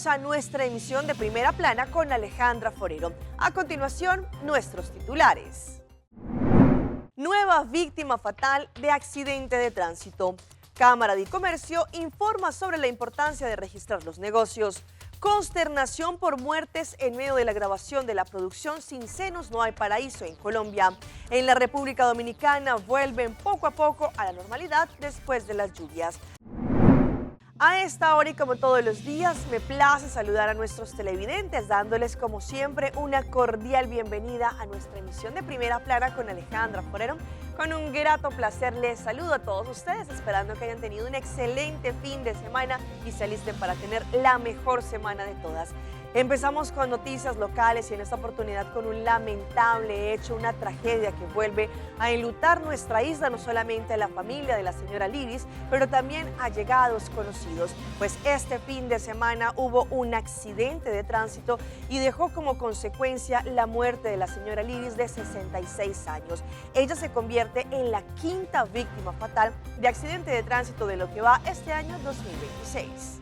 bienvenidos a nuestra emisión de Primera Plana con Alejandra Forero. A continuación, nuestros titulares. Nueva víctima fatal de accidente de tránsito. Cámara de Comercio informa sobre la importancia de registrar los negocios. Consternación por muertes en medio de la grabación de la producción Sin Senos No Hay Paraíso en Colombia. En la República Dominicana vuelven poco a poco a la normalidad después de las lluvias. A esta hora y como todos los días, me place saludar a nuestros televidentes, dándoles como siempre una cordial bienvenida a nuestra emisión de Primera Plana con Alejandra Forero. Con un grato placer les saludo a todos ustedes, esperando que hayan tenido un excelente fin de semana y se alisten para tener la mejor semana de todas. Empezamos con noticias locales y en esta oportunidad con un lamentable hecho, una tragedia que vuelve a enlutar nuestra isla, no solamente a la familia de la señora Liris, pero también a allegados conocidos. Pues este fin de semana hubo un accidente de tránsito y dejó como consecuencia la muerte de la señora Liris de 66 años. Ella se convierte en la quinta víctima fatal de accidente de tránsito de lo que va este año 2026.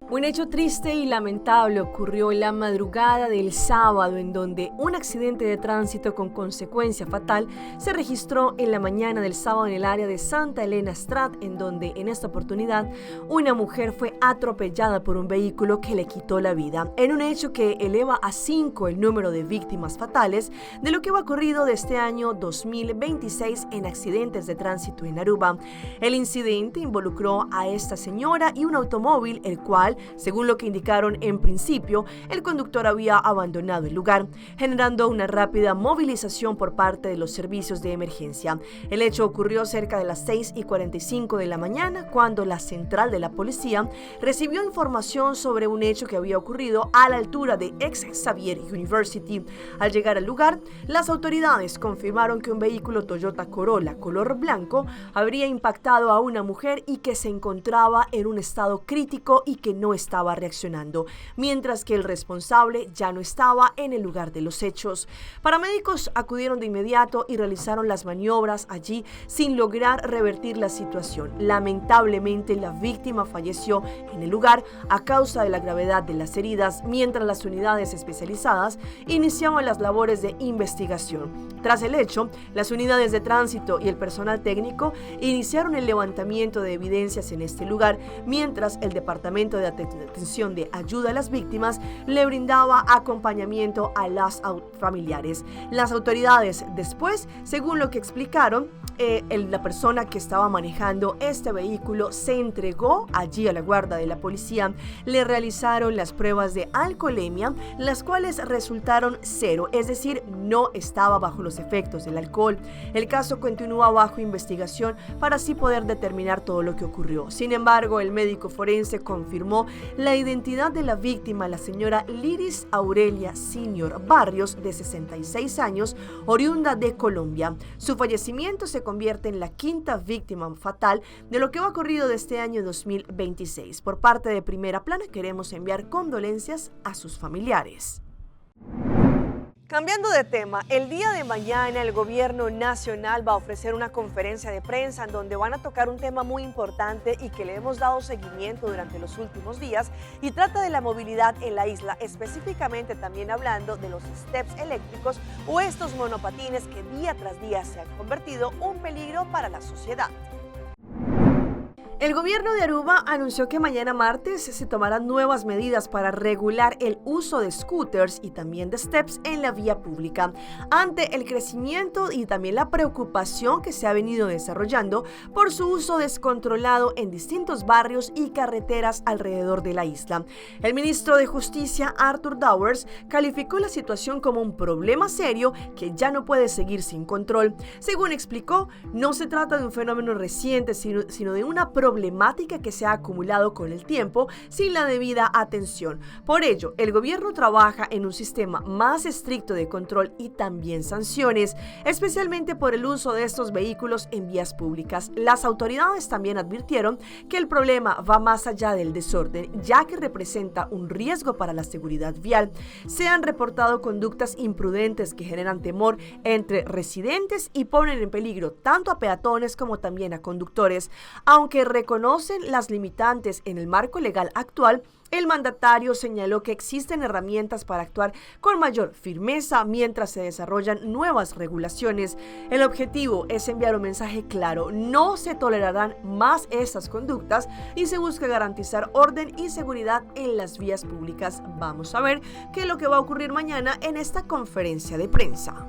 Un hecho triste y lamentable ocurrió en la madrugada del sábado, en donde un accidente de tránsito con consecuencia fatal se registró en la mañana del sábado en el área de Santa Elena Strat, en donde en esta oportunidad una mujer fue atropellada por un vehículo que le quitó la vida, en un hecho que eleva a 5 el número de víctimas fatales de lo que va ocurrido de este año 2026 en accidentes de tránsito en Aruba. El incidente involucró a esta señora y un automóvil, el cual, según lo que indicaron en principio, el conductor había abandonado el lugar, generando una rápida movilización por parte de los servicios de emergencia. El hecho ocurrió cerca de las 6:45 de la mañana, cuando la central de la policía recibió información sobre un hecho que había ocurrido a la altura de ex Xavier University. Al llegar al lugar, las autoridades confirmaron que un vehículo Toyota Corolla color blanco habría impactado a una mujer y que se encontraba en un estado crítico y que no estaba reaccionando, mientras que el responsable ya no estaba en el lugar de los hechos. Paramédicos acudieron de inmediato y realizaron las maniobras allí sin lograr revertir la situación. Lamentablemente, la víctima falleció en el lugar a causa de la gravedad de las heridas, mientras las unidades especializadas iniciaban las labores de investigación. Tras el hecho, las unidades de tránsito y el personal técnico iniciaron el levantamiento de evidencias en este lugar, mientras el Departamento de Atención de Ayuda a las Víctimas le brindaba acompañamiento a las familiares. Las autoridades después, según lo que explicaron, la persona que estaba manejando este vehículo se entregó allí a la guardia de la policía. Le realizaron las pruebas de alcoholemia, las cuales resultaron 0, es decir, no estaba bajo los efectos del alcohol. El caso continúa bajo investigación para así poder determinar todo lo que ocurrió. Sin embargo, el médico forense confirmó la identidad de la víctima, la señora Liris Aurelia Senior Barrios, de 66 años, oriunda de Colombia. Su fallecimiento se convierte en la quinta víctima fatal de lo que ha ocurrido de este año 2026. Por parte de Primera Plana queremos enviar condolencias a sus familiares. Cambiando de tema, el día de mañana el gobierno nacional va a ofrecer una conferencia de prensa en donde van a tocar un tema muy importante y que le hemos dado seguimiento durante los últimos días, y trata de la movilidad en la isla, específicamente también hablando de los steps eléctricos o estos monopatines que día tras día se han convertido en un peligro para la sociedad. El gobierno de Aruba anunció que mañana martes se tomarán nuevas medidas para regular el uso de scooters y también de steps en la vía pública, ante el crecimiento y también la preocupación que se ha venido desarrollando por su uso descontrolado en distintos barrios y carreteras alrededor de la isla. El ministro de Justicia, Arthur Dowers, calificó la situación como un problema serio que ya no puede seguir sin control. Según explicó, no se trata de un fenómeno reciente, sino de una problemática que se ha acumulado con el tiempo sin la debida atención. Por ello, el gobierno trabaja en un sistema más estricto de control y también sanciones, especialmente por el uso de estos vehículos en vías públicas. Las autoridades también advirtieron que el problema va más allá del desorden, ya que representa un riesgo para la seguridad vial. Se han reportado conductas imprudentes que generan temor entre residentes y ponen en peligro tanto a peatones como también a conductores. Aunque reconocen las limitantes en el marco legal actual, El mandatario señaló que existen herramientas para actuar con mayor firmeza mientras se desarrollan nuevas regulaciones. El objetivo es enviar un mensaje claro: no se tolerarán más estas conductas y se busca garantizar orden y seguridad en las vías públicas. Vamos a ver qué es lo que va a ocurrir mañana en esta conferencia de prensa.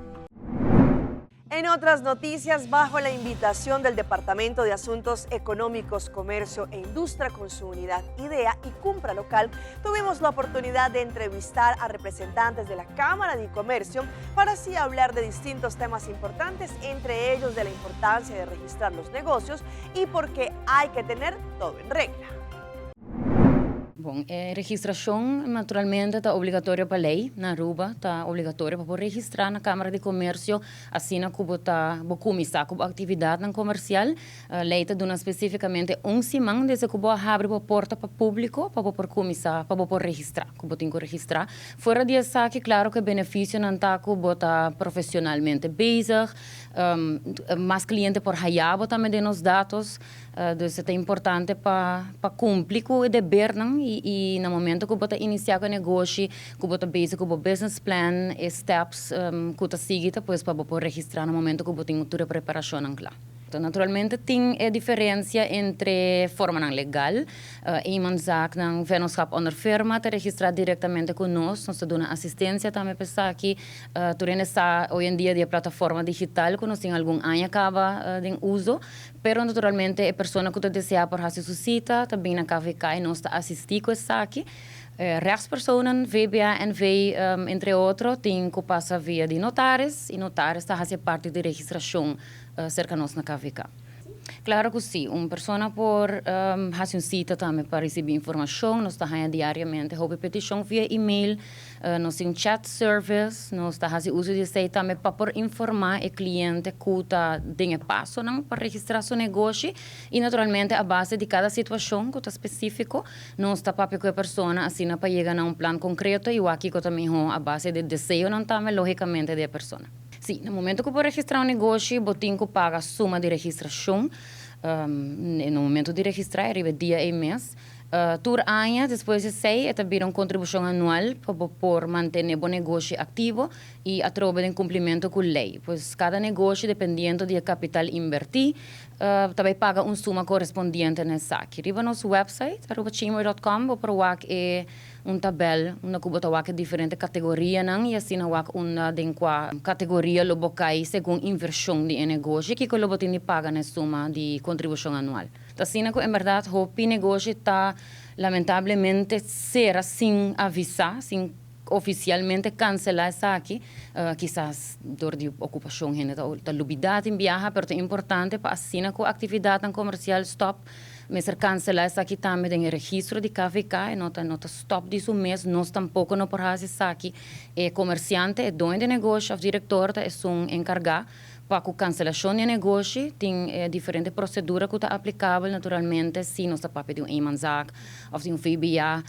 En otras noticias, bajo la invitación del Departamento de Asuntos Económicos, Comercio e Industria con su unidad IDEA y Cumpra Local, tuvimos la oportunidad de entrevistar a representantes de la Cámara de Comercio para así hablar de distintos temas importantes, entre ellos de la importancia de registrar los negocios y por qué hay que tener todo en regla. Bom, registração naturalmente está obrigatória para lei, na Aruba está obrigatória para registrar na Câmara de Comércio, assim como está começar com a atividade comercial, a lei está dando especificamente semana desde que abre a porta para o público para começar, para registrar, como tem que registrar. Fora disso, claro que benefício não está como está profissionalmente bezig, mais cliente por hayabo também de nos dados, então é importante para cumprir com o dever, e no momento que você iniciar o negócio, que você base com o business plan, steps que você sigue, depois para você registrar no momento que você tem toda a preparação lá. Então, naturalmente, tem a diferença entre forma legal, iemand zaak ng vennootschap onder firma te registrar diretamente conosco, nós damos assistência também para que turene está hoje em dia de plataforma digital, que nós temos algum ano acaba de uso, pero naturalmente a pessoa que deseja por fazer sua cita, também na KVK e nós está assistir com essa aqui. Rechtspersonen, VBA, NV, entre outros, tem que passar via de notaris, e notaris está fazendo parte de registração cerca de nós na KVK. Claro que sim, uma pessoa por fazer uma cita também para receber informação, nós estamos diariamente a petição via e-mail, nós temos chat service, nós estamos fazendo uso de isso também para informar o cliente que está dando passo para registrar seu negócio e naturalmente a base de cada situação que está específico, nós estamos para a pessoa assim para chegar a um plano concreto e aqui também a base de desejo não também logicamente da pessoa. Sim, no momento que eu vou registrar um negócio, eu tenho que pagar a suma de registração. No momento de registrar, arriba dia e mês. Por ano, depois de 6, também uma contribuição anual para manter o negócio ativo e a troca de cumprimento com a lei. Pois cada negócio, dependendo do capital invertido, também paga uma suma correspondente nessa aqui. Arriba no nosso website, arubachamber.com, para uma tabela, onde você diferentes categorias, e assim uma categoria lobocai segundo inversão de negócio, que você tem que pagar na suma de contribuição anual. Assim, em verdade, o negócio está, lamentavelmente, ser sem avisar, sem oficialmente cancelar essa aqui, quizás por de ocupação, da lubidade em viagem, mas é importante para assim que a atividade comercial stop, mas cancelar essa aqui também tem registro de KVK, e nota stop disso mês, nós tampouco não por fazer isso aqui, é comerciante, é dono de negócio, o diretor é um encarregado, para a cancelação de negócio, tem diferentes proceduras que estão aplicáveis, naturalmente, se nós estamos de um EMANZAC, ou de um VBA,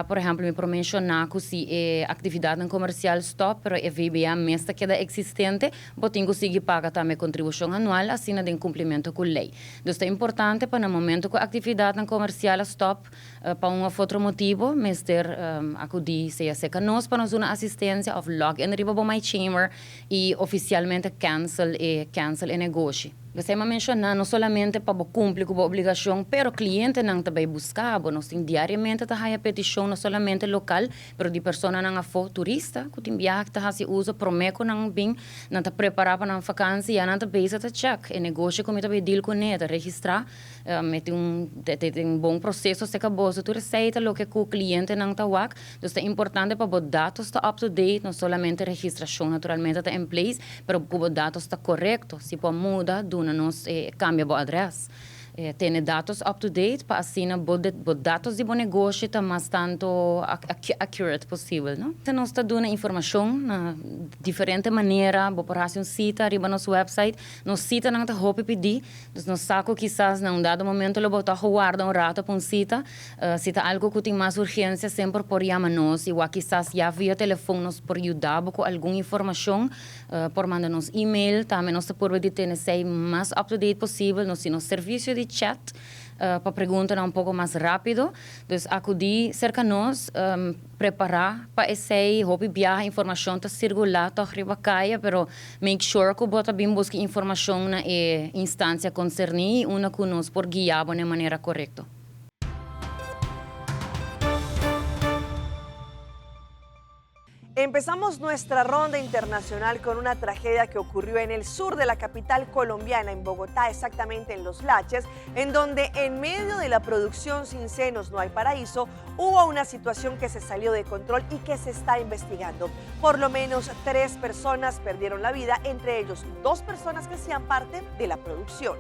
por exemplo, me mencionar que se a atividade comercial stop, mas a VBA mesmo queda existente, você tem que conseguir pagar também a contribuição anual, assim de cumprimento com a lei. Então, é importante para no momento que a atividade comercial stop, para um outro motivo, mas acudir, seja nós para nos dar assistência, ou log-in riba para my chamber, e oficialmente cancel o negócio. Você me mencionar não somente para cumprir com a obrigação, mas o cliente não também buscar, nós temos diariamente a petição não somente local, mas de pessoas não for turista, que tem viagem que se usa promeco não bem, não está preparado para uma vacância e não está bem para check. O negócio como está bem deal com ele, registrar, tem um bom processo, se acabou, se tu receita o que o cliente não está wak, então é importante para os dados estar up to date, não somente a registração naturalmente está em place, mas os dados está correto, se pode mudar, nos cambia o endereço. Tem dados up-to-date para assim os dados de negócio estão mais tanto accurate possível. Então, nós estamos dando informação de diferente maneira, para fazer uma cita, arriba no nosso website, nós cita não está roupa pedir, nós saco quizás num dado momento, eu vou guardar um rato para uma cita, se está algo que tem mais urgência, sempre por chamar nós, e quizás já via telefone, nós por ajudar com alguma informação, por mandar nos e-mail, também nós por ter mais up-to-date possível, nós temos serviço de chat, para preguntar un poco más rápido. Entonces, acudí cerca de nos, preparar para esse hobby viajar, informação está circular, está arriba caia, pero make sure que você também busque informação na instância concernida, uma que nos por guiar de maneira correta. Empezamos nuestra ronda internacional con una tragedia que ocurrió en el sur de la capital colombiana, en Bogotá, exactamente en Los Laches, en donde en medio de la producción Sin Senos No Hay Paraíso, hubo una situación que se salió de control y que se está investigando. Por lo menos 3 personas perdieron la vida, entre ellos 2 personas que hacían parte de la producción.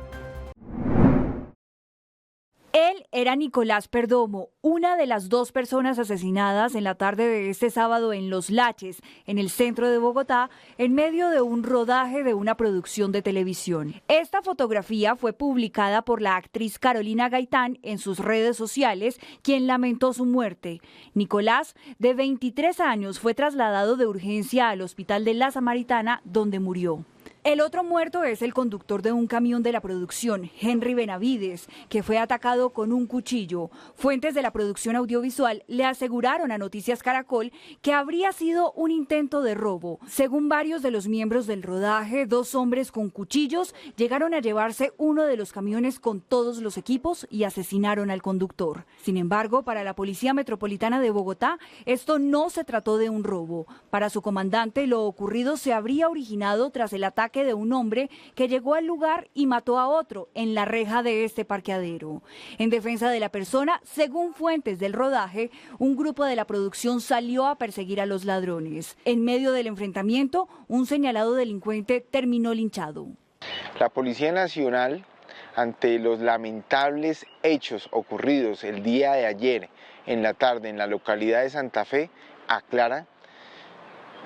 Él era Nicolás Perdomo, una de las 2 personas asesinadas en la tarde de este sábado en Los Laches, en el centro de Bogotá, en medio de un rodaje de una producción de televisión. Esta fotografía fue publicada por la actriz Carolina Gaitán en sus redes sociales, quien lamentó su muerte. Nicolás, de 23 años, fue trasladado de urgencia al hospital de La Samaritana, donde murió. El otro muerto es el conductor de un camión de la producción, Henry Benavides, que fue atacado con un cuchillo. Fuentes de la producción audiovisual le aseguraron a Noticias Caracol que habría sido un intento de robo. Según varios de los miembros del rodaje, 2 hombres con cuchillos llegaron a llevarse uno de los camiones con todos los equipos y asesinaron al conductor. Sin embargo, para la Policía Metropolitana de Bogotá, esto no se trató de un robo. Para su comandante, lo ocurrido se habría originado tras el ataque de un hombre que llegó al lugar y mató a otro en la reja de este parqueadero. En defensa de la persona, según fuentes del rodaje, un grupo de la producción salió a perseguir a los ladrones. En medio del enfrentamiento, un señalado delincuente terminó linchado. La Policía Nacional, ante los lamentables hechos ocurridos el día de ayer en la tarde en la localidad de Santa Fe, aclara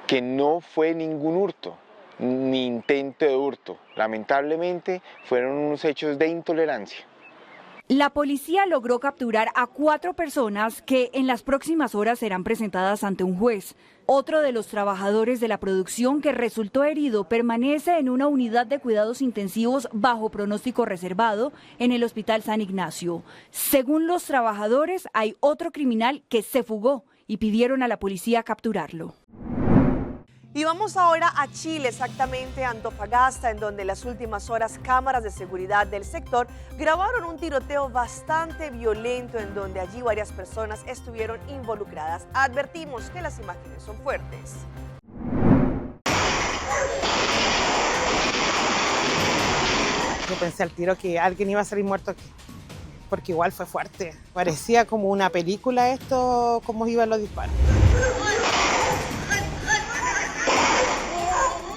que no fue ningún hurto ni intento de hurto. Lamentablemente fueron unos hechos de intolerancia. La policía logró capturar a 4 personas que en las próximas horas serán presentadas ante un juez. Otro de los trabajadores de la producción que resultó herido permanece en una unidad de cuidados intensivos bajo pronóstico reservado en el Hospital San Ignacio. Según los trabajadores, hay otro criminal que se fugó y pidieron a la policía capturarlo. Y vamos ahora a Chile, exactamente a Antofagasta, en donde en las últimas horas cámaras de seguridad del sector grabaron un tiroteo bastante violento en donde allí varias personas estuvieron involucradas. Advertimos que las imágenes son fuertes. Yo pensé al tiro que alguien iba a salir muerto aquí, porque igual fue fuerte. Parecía como una película esto, cómo iban los disparos.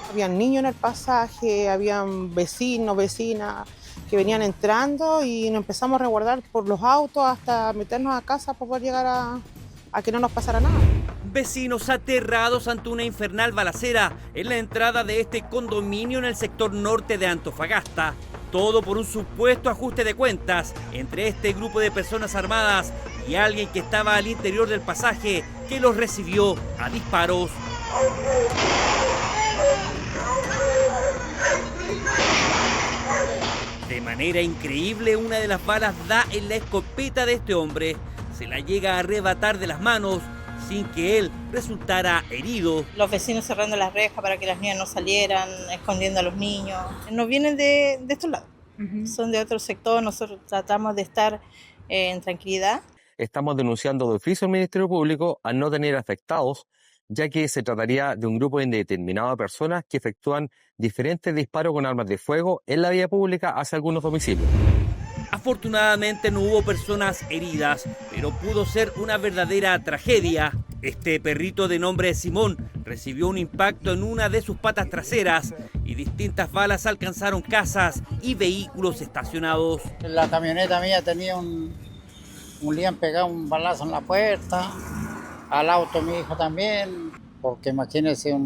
Habían niños en el pasaje, habían vecinos, vecinas que venían entrando y nos empezamos a resguardar por los autos hasta meternos a casa para poder llegar a que no nos pasara nada. Vecinos aterrados ante una infernal balacera en la entrada de este condominio en el sector norte de Antofagasta. Todo por un supuesto ajuste de cuentas entre este grupo de personas armadas y alguien que estaba al interior del pasaje que los recibió a disparos. De manera increíble, una de las balas da en la escopeta de este hombre. Se la llega a arrebatar de las manos sin que él resultara herido. Los vecinos cerrando las rejas para que las niñas no salieran, escondiendo a los niños. No vienen de estos lados, son de otro sector. Nosotros tratamos de estar en tranquilidad. Estamos denunciando de oficio al Ministerio Público a no tener afectados, ya que se trataría de un grupo indeterminado de personas que efectúan diferentes disparos con armas de fuego en la vía pública hacia algunos domicilios. Afortunadamente no hubo personas heridas, pero pudo ser una verdadera tragedia. Este perrito de nombre Simón recibió un impacto en una de sus patas traseras y distintas balas alcanzaron casas y vehículos estacionados. La camioneta mía tenía le han pegado un balazo en la puerta. Al auto mi hijo también, porque imagínese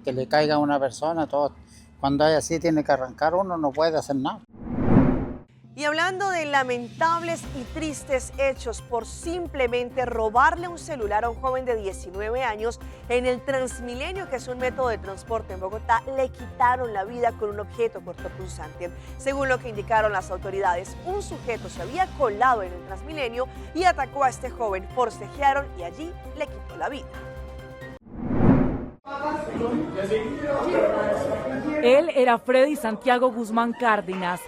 que le caiga a una persona, todo, cuando hay así tiene que arrancar uno, no puede hacer nada. Y hablando de lamentables y tristes hechos por simplemente robarle un celular a un joven de 19 años, en el Transmilenio, que es un método de transporte en Bogotá, le quitaron la vida con un objeto cortopunzante. Según lo que indicaron las autoridades, un sujeto se había colado en el Transmilenio y atacó a este joven, forcejearon y allí le quitó la vida. Él era Freddy Santiago Guzmán Cárdenas.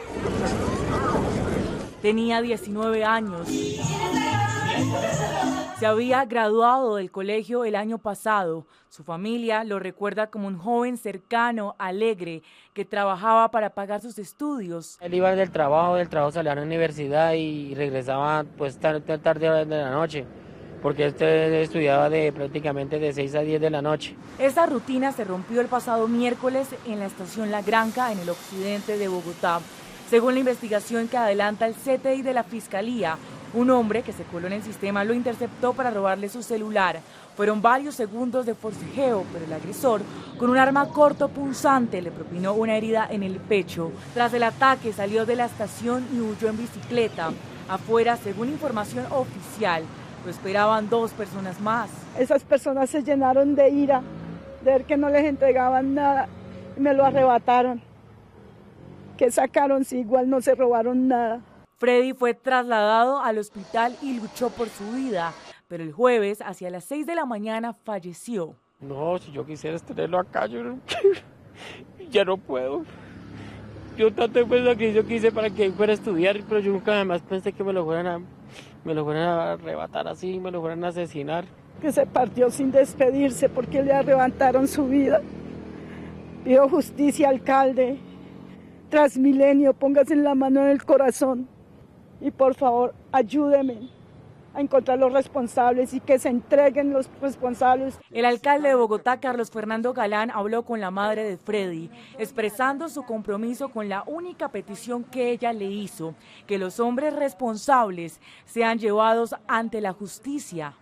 Tenía 19 años. Se había graduado del colegio el año pasado. Su familia lo recuerda como un joven cercano, alegre, que trabajaba para pagar sus estudios. Él iba del trabajo salía a la universidad y regresaba pues tarde de la noche, porque estudiaba prácticamente de 6 a 10 de la noche. Esa rutina se rompió el pasado miércoles en la estación La Granja, en el occidente de Bogotá. Según la investigación que adelanta el CTI de la Fiscalía, un hombre que se coló en el sistema lo interceptó para robarle su celular. Fueron varios segundos de forcejeo, pero el agresor, con un arma cortopunzante, le propinó una herida en el pecho. Tras el ataque, salió de la estación y huyó en bicicleta. Afuera, según información oficial, lo esperaban 2 personas más. Esas personas se llenaron de ira, de ver que no les entregaban nada y me lo arrebataron. ¿Qué sacaron si igual no se robaron nada? Freddy fue trasladado al hospital y luchó por su vida, pero el jueves, hacia las 6 de la mañana, falleció. No, si yo quisiera tenerlo acá, yo ya no puedo. Yo tanto sacrificio que hice para que fuera a estudiar, pero yo nunca jamás pensé que me lo fueran a arrebatar así, me lo fueran a asesinar. Que se partió sin despedirse porque le arrebataron su vida. Pido justicia, alcalde. Transmilenio, póngase la mano en el corazón y por favor ayúdeme a encontrar los responsables y que se entreguen los responsables. El alcalde de Bogotá, Carlos Fernando Galán, habló con la madre de Freddy, expresando su compromiso con la única petición que ella le hizo, que los hombres responsables sean llevados ante la justicia.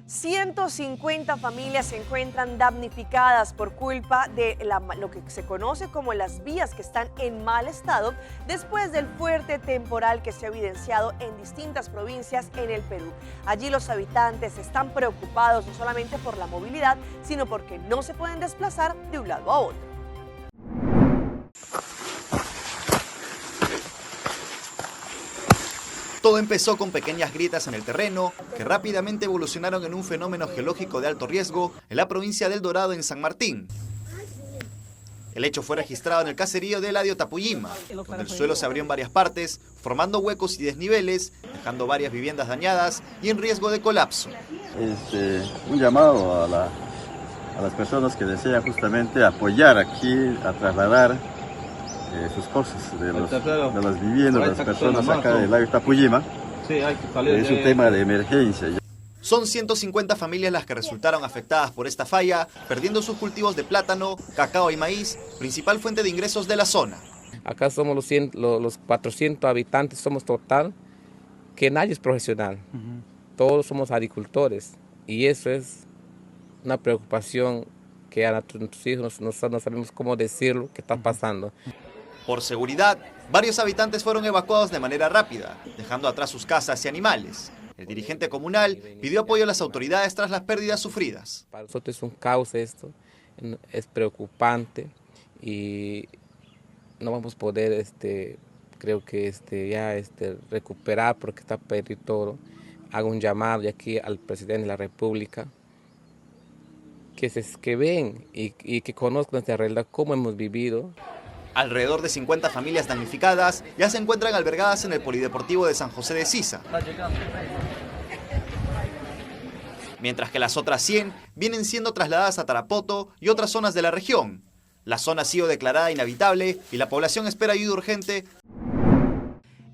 150 familias se encuentran damnificadas por culpa de lo que se conoce como las vías que están en mal estado después del fuerte temporal que se ha evidenciado en distintas provincias en el Perú. Allí los habitantes están preocupados no solamente por la movilidad, sino porque no se pueden desplazar de un lado a otro. Todo empezó con pequeñas grietas en el terreno, que rápidamente evolucionaron en un fenómeno geológico de alto riesgo en la provincia del Dorado, en San Martín. El hecho fue registrado en el caserío de Eladio Tapuyima, donde el suelo se abrió en varias partes, formando huecos y desniveles, dejando varias viviendas dañadas y en riesgo de colapso. Un llamado a las personas que desean justamente apoyar aquí, a trasladar sus cosas de las viviendas de las personas acá del lago Tapuyima. Es un tema de emergencia. Son 150 familias las que resultaron afectadas por esta falla, perdiendo sus cultivos de plátano, cacao y maíz, principal fuente de ingresos de la zona. Acá somos los 400 habitantes, somos total, que nadie es profesional. Todos somos agricultores y eso es una preocupación que a nuestros hijos no sabemos cómo decirlo, qué está pasando. Por seguridad, varios habitantes fueron evacuados de manera rápida, dejando atrás sus casas y animales. El dirigente comunal pidió apoyo a las autoridades tras las pérdidas sufridas. Para nosotros es un caos esto, es preocupante y no vamos a poder, creo que recuperar porque está perdido todo. Hago un llamado de aquí al presidente de la República que ven y que conozcan nuestra realidad, cómo hemos vivido. Alrededor de 50 familias damnificadas ya se encuentran albergadas en el Polideportivo de San José de Sisa, mientras que las otras 100 vienen siendo trasladadas a Tarapoto y otras zonas de la región. La zona ha sido declarada inhabitable y la población espera ayuda urgente.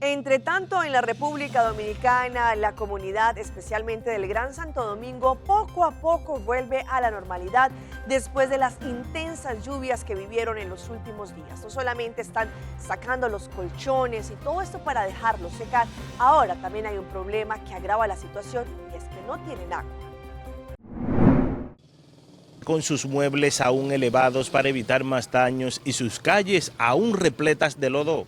Entre tanto, en la República Dominicana, la comunidad, especialmente del Gran Santo Domingo, poco a poco vuelve a la normalidad después de las intensas lluvias que vivieron en los últimos días. No solamente están sacando los colchones y todo esto para dejarlos secar, ahora también hay un problema que agrava la situación y es que no tienen agua. Con sus muebles aún elevados para evitar más daños y sus calles aún repletas de lodo.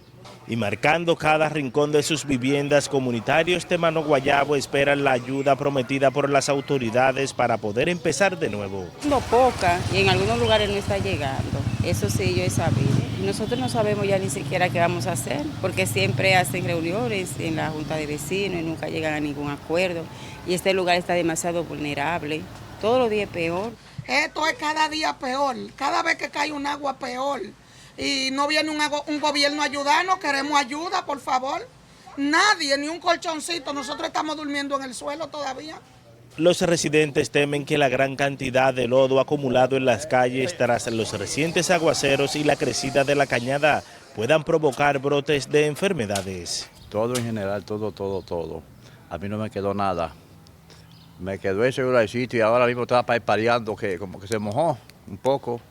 y marcando cada rincón de sus viviendas, comunitarios de Mano Guayabo esperan la ayuda prometida por las autoridades para poder empezar de nuevo. No poca, y en algunos lugares no está llegando, eso sí yo he sabido. Nosotros no sabemos ya ni siquiera qué vamos a hacer, porque siempre hacen reuniones en la Junta de Vecinos y nunca llegan a ningún acuerdo, y este lugar está demasiado vulnerable, todos los días peor. Esto es cada día peor, cada vez que cae un agua peor. Y no viene un gobierno a ayudarnos, queremos ayuda, por favor. Nadie, ni un colchoncito, nosotros estamos durmiendo en el suelo todavía. Los residentes temen que la gran cantidad de lodo acumulado en las calles tras los recientes aguaceros y la crecida de la cañada puedan provocar brotes de enfermedades. Todo en general, todo. A mí no me quedó nada. Me quedó ese sitio y ahora mismo estaba pareando que como que se mojó un poco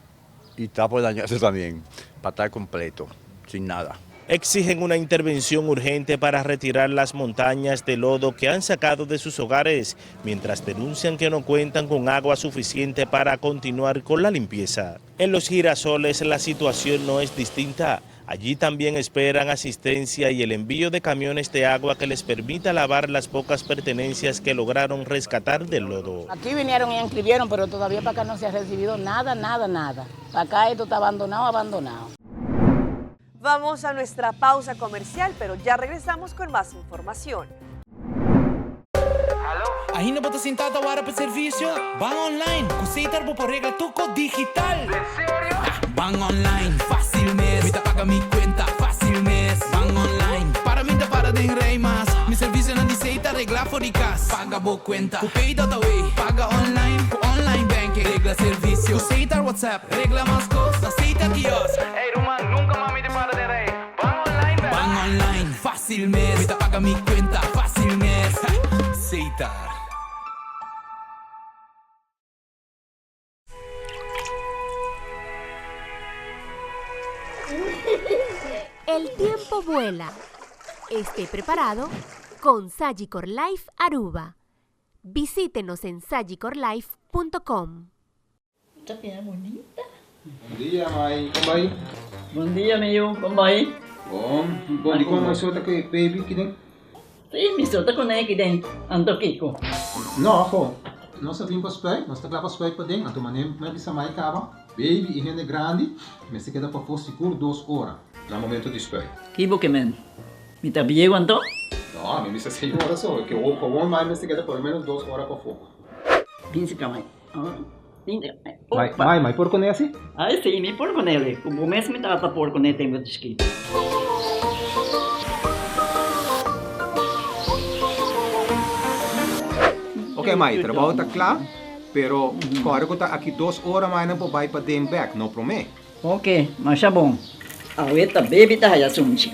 y está por dañarse también, para estar completo, sin nada. Exigen una intervención urgente para retirar las montañas de lodo que han sacado de sus hogares, mientras denuncian que no cuentan con agua suficiente para continuar con la limpieza. En Los Girasoles la situación no es distinta. Allí también esperan asistencia y el envío de camiones de agua que les permita lavar las pocas pertenencias que lograron rescatar del lodo. Aquí vinieron y inscribieron, pero todavía para acá no se ha recibido nada. Para acá esto está abandonado. Vamos a nuestra pausa comercial, pero ya regresamos con más información. Ainda bota sentado agora para serviço? Van online, Kusitar por regla tuco digital. ¿En serio? Van online, fácil mes. Me paga mi cuenta, fácil mes. Van online, para mí te para de rei mas. Mi serviço não diceita regla fóricas. Paga boa cuenta, Kupay Dataway. Paga online, online banking. Regla serviço, Kusitar WhatsApp. Regla mais coisas, aceita kiosco. Ei, Roman, nunca mami te para de rei. Van online, baby. Van online, fácil mes. Me paga mi cuenta, fácil mes. Aceitar. El tiempo vuela. Esté preparado con Sagicor Life Aruba. Visítenos en sagicorlife.com. Esta piedra bonita. Bom dia, mãe. Como vai? Bom dia, meu. Como vai? Bom, di como sota que baby aqui dentro? Sim, me solta com ele aqui dentro. Ando Kiko. Não, pô. Nós só vimos para nós está claro para para dentro. Então, mané, me bisa mai cava. Baby e rende grande, mas se queda para for seguro 2 horas. No momento de spray. Kibo que men. Me tá bem quanto? Não, a mim disse 6 horas só. Que o com mais se queda por menos 2 horas para fogo. 15 kamay. Mai, por con esse? Ah, sim, me por com ele. O mês me tá por com ele tem escrito. Ok, Mai, o trabalho está claro, pero agora que está aqui 2 horas mais não vai para dentro back, não promete. Ok, mas tá bom. Ahorita baby tá já sunchi.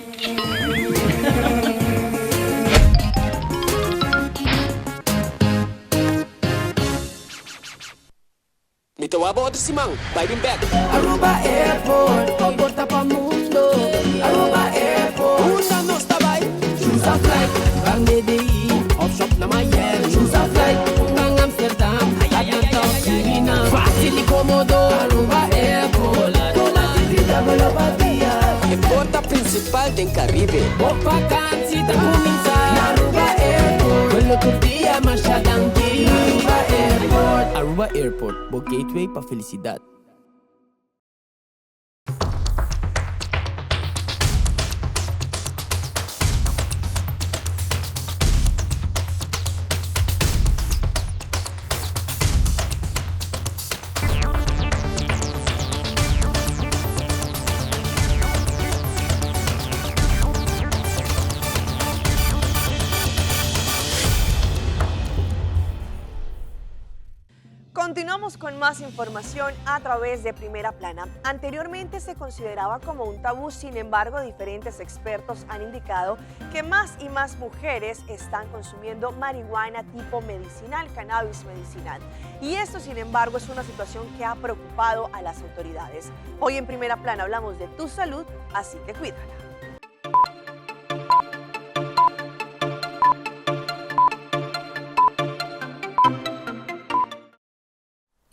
Mito wabo outro simão, vai bem back. Aruba Airport, comporta pa mundo. Aruba Airport, una nosta vai. Choose a flight, bang DDI, off shop na Miami. Choose a flight, bang Amsterdam, Atlanta, China. Fácil y cómodo, Aruba Airport. Con la actividad velocidad. Porta principal del Caribe. O vacanze da cominciare. Aruba Airport, quello turdia Mashadanki. Aruba Airport. Aruba Airport, o gateway para felicidad. Continuamos con más información a través de Primera Plana. Anteriormente se consideraba como un tabú, sin embargo, diferentes expertos han indicado que más y más mujeres están consumiendo marihuana tipo medicinal, cannabis medicinal. Y esto, sin embargo, es una situación que ha preocupado a las autoridades. Hoy en Primera Plana hablamos de tu salud, así que cuídala.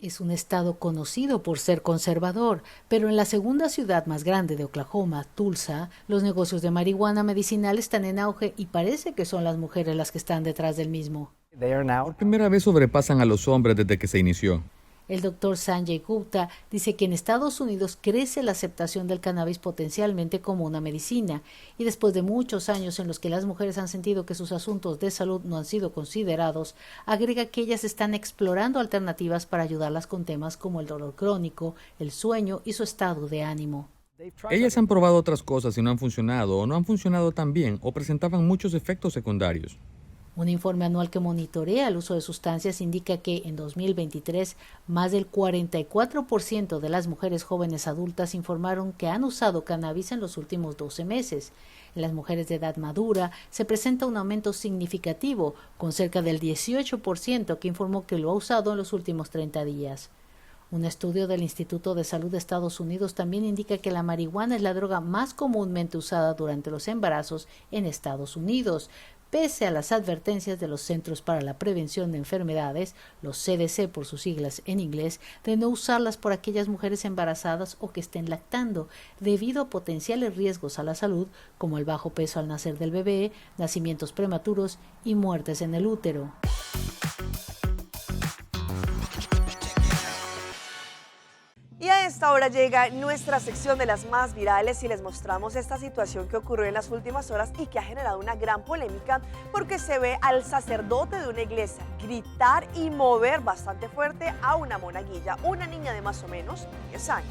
Es un estado conocido por ser conservador, pero en la segunda ciudad más grande de Oklahoma, Tulsa, los negocios de marihuana medicinal están en auge y parece que son las mujeres las que están detrás del mismo. Por primera vez sobrepasan a los hombres desde que se inició. El doctor Sanjay Gupta dice que en Estados Unidos crece la aceptación del cannabis potencialmente como una medicina y después de muchos años en los que las mujeres han sentido que sus asuntos de salud no han sido considerados, agrega que ellas están explorando alternativas para ayudarlas con temas como el dolor crónico, el sueño y su estado de ánimo. Ellas han probado otras cosas y no han funcionado o no han funcionado tan bien o presentaban muchos efectos secundarios. Un informe anual que monitorea el uso de sustancias indica que en 2023 más del 44% de las mujeres jóvenes adultas informaron que han usado cannabis en los últimos 12 meses. En las mujeres de edad madura se presenta un aumento significativo, con cerca del 18% que informó que lo ha usado en los últimos 30 días. Un estudio del Instituto de Salud de Estados Unidos también indica que la marihuana es la droga más comúnmente usada durante los embarazos en Estados Unidos, pese a las advertencias de los Centros para la Prevención de Enfermedades, los CDC por sus siglas en inglés, de no usarlas por aquellas mujeres embarazadas o que estén lactando, debido a potenciales riesgos a la salud, como el bajo peso al nacer del bebé, nacimientos prematuros y muertes en el útero. Y a esta hora llega nuestra sección de las más virales y les mostramos esta situación que ocurrió en las últimas horas y que ha generado una gran polémica porque se ve al sacerdote de una iglesia gritar y mover bastante fuerte a una monaguilla, una niña de más o menos 10 años.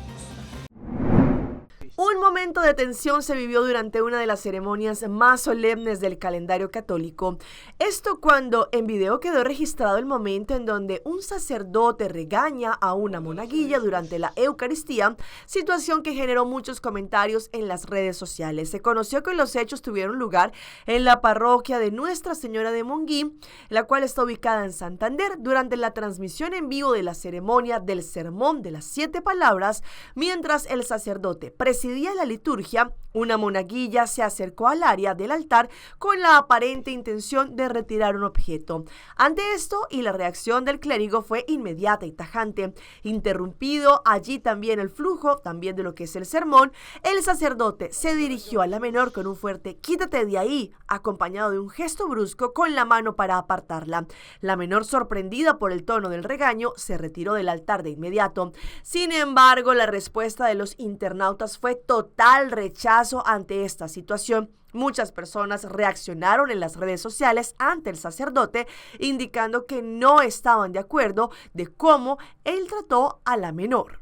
Un momento de tensión se vivió durante una de las ceremonias más solemnes del calendario católico. Esto cuando en video quedó registrado el momento en donde un sacerdote regaña a una monaguilla durante la Eucaristía, situación que generó muchos comentarios en las redes sociales. Se conoció que los hechos tuvieron lugar en la parroquia de Nuestra Señora de Monguí, la cual está ubicada en Santander, durante la transmisión en vivo de la ceremonia del Sermón de las 7 Palabras, mientras el sacerdote presidía la liturgia, una monaguilla se acercó al área del altar con la aparente intención de retirar un objeto. Ante esto, y la reacción del clérigo fue inmediata y tajante. Interrumpido allí también el flujo, también de lo que es el sermón, el sacerdote se dirigió a la menor con un fuerte "quítate de ahí", acompañado de un gesto brusco con la mano para apartarla. La menor, sorprendida por el tono del regaño, se retiró del altar de inmediato. Sin embargo, la respuesta de los internautas fue total rechazo ante esta situación. Muchas personas reaccionaron en las redes sociales ante el sacerdote, indicando que no estaban de acuerdo de cómo él trató a la menor.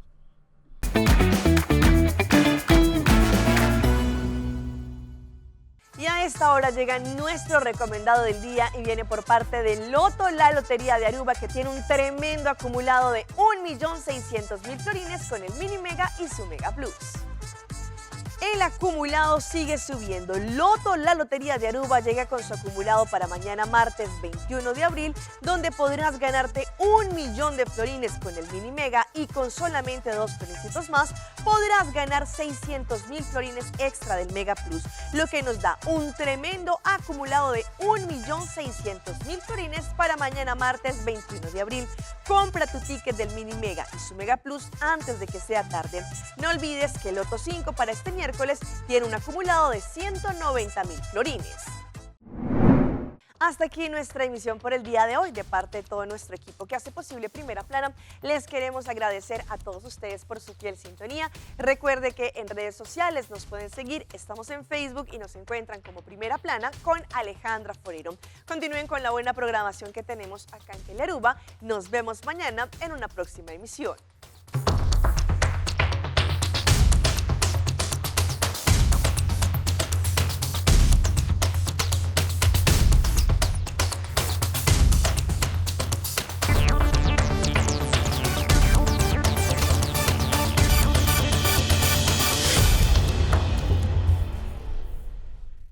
Y a esta hora llega nuestro recomendado del día y viene por parte de Loto, la Lotería de Aruba, que tiene un tremendo acumulado de 1.600.000 florines con el Mini Mega y su Mega Plus. El acumulado sigue subiendo. Loto, la Lotería de Aruba, llega con su acumulado para mañana martes 21 de abril, donde podrás ganarte 1.000.000 de florines con el Mini Mega y con solamente 2 floricitos más podrás ganar 600.000 florines extra del Mega Plus, lo que nos da un tremendo acumulado de 1.600.000 florines para mañana martes 21 de abril. Compra tu ticket del Mini Mega y su Mega Plus antes de que sea tarde. No olvides que el Loto 5 para este miércoles tiene un acumulado de 190.000 florines. Hasta aquí nuestra emisión por el día de hoy. De parte de todo nuestro equipo que hace posible Primera Plana, les queremos agradecer a todos ustedes por su fiel sintonía. Recuerde que en redes sociales nos pueden seguir. Estamos en Facebook y nos encuentran como Primera Plana con Alejandra Forero. Continúen con la buena programación que tenemos acá en Telearuba. Nos vemos mañana en una próxima emisión.